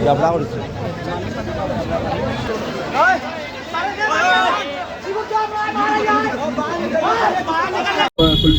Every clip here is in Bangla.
জাবলা করেছে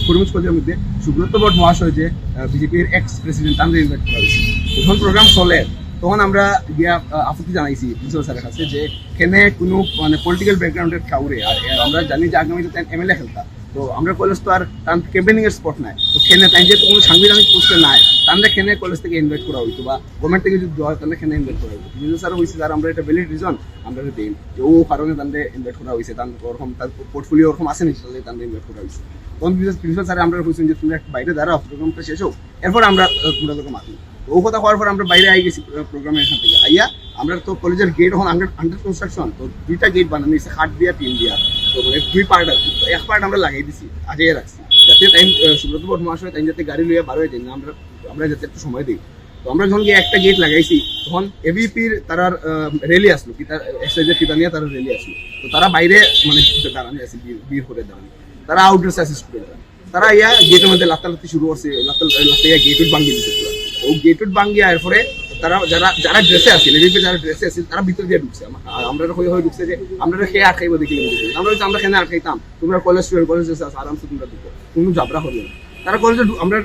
করিমগঞ্জ কলেজের মধ্যে সুব্রত ভট্ট মহাশয় যে বিজেপির এক্স প্রেসিডেন্ট তাদের ইনভাইট করা হয়েছে। যখন প্রোগ্রাম চলে তখন আমরা গিয়া আপত্তি জানাইছি প্রিন্সিপাল স্যারের কাছে যে এখানে কোনো মানে পলিটিক্যাল ব্যাকগ্রাউন্ডের কাউরে আর আমরা জানি যে আগামীতে এমএলএ খেলতা, তো আমরা কলেজ তো আর তার ক্যাম্পেনিং এর স্পট নাই, তো খেনে তাই যেহেতু কোনো সাংবিধানিক পোস্টে নাই তাহলে খেনে কলেজ থেকে ইনভাইট করা হইতো বা গভর্নমেন্ট থেকে যদি দেওয়া হয় তাহলে খেনে ইনভাইট করা হইতো। প্রিন্সিপাল স্যার হয়েছে যার আমরা একটা ভ্যালিড রিজন আমরা দিই যে ও কারণে তাদের ইনভাইট করা হয়েছে, তার ওরকম তার পোর্টফোলিও ওরকম আছে নাকি তাদের তাদের ইনভাইট করা হয়েছে। তখন প্রিন্সিপাল স্যার আমরা বলছেন যে তুমি একটা বাইরে দাঁড়াও, প্রোগ্রামটা শেষ হোক, এরপর আমরা তোমরা তোকে মাতি। ও কথা হওয়ার পর আমরা বাইরে আই গেছি প্রোগ্রামের এখান থেকে আইয়া আমরা তো কলেজের গেট এখন আন্ডার কনস্ট্রাকশন, তো দুইটা গেট বানানো হয়েছে, 8 দিয়া 3 দিয়া, তো মানে 2 পার্ট আছে, তো 1 পার্ট আমরা লাগাই দিছি আগে রাখছি যাতে টাইম সুব্রত ভট্ট মহাশয় তাই যাতে গাড়ি লইয়া বার হয়ে যায় না, আমরা যাতে একটু সময় দিই। তো আমরা যখন গিয়ে একটা গেট লাগাইছি তখন এবিপির তারার র্যালি আসলো কি তার এক্সাইজের ফিতা নিয়ে তারা র্যালি আসলো, তো তারা বাইরে মানে দাঁড়ানো আছে বীর করে দাঁড়ানো, তারা আউটডোর্স আছে স্টুডেন্টরা, তারা ইয়া গেটের মধ্যে লাত্তালাত্তি শুরু করছে, লাত্তাইয়া গেট ভাঙিয়ে দিচ্ছে। ও গেট ভাঙিয়ে এরপরে তারা যারা ড্রেসে আছে এবিপি যারা ড্রেসে আছে তারা ভিতর দিয়ে ঢুকছে, আমরা হয়ে ঢুকছে যে আমরা খেয়ে আটকাইব দেখি, আমরা আমরা খেয়ে আটকাইতাম, তোমরা কলেজ স্টুডেন্ট কলেজ আরামসে তোমরা ঢুকো, কোনো ঝাবড়া করবে না। তারা কলেজে আমরা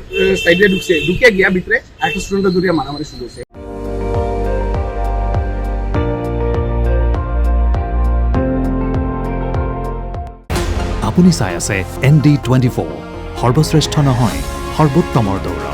সাইডে ঢুকে গিয়া ভিতরে একটা স্টুডেন্টের দূরে মারামারি শুরু হয়েছে। আপুনি চাই আছে ND24 সৰ্বশ্ৰেষ্ঠ নহয় সৰ্বোত্তমৰ দৌৰ।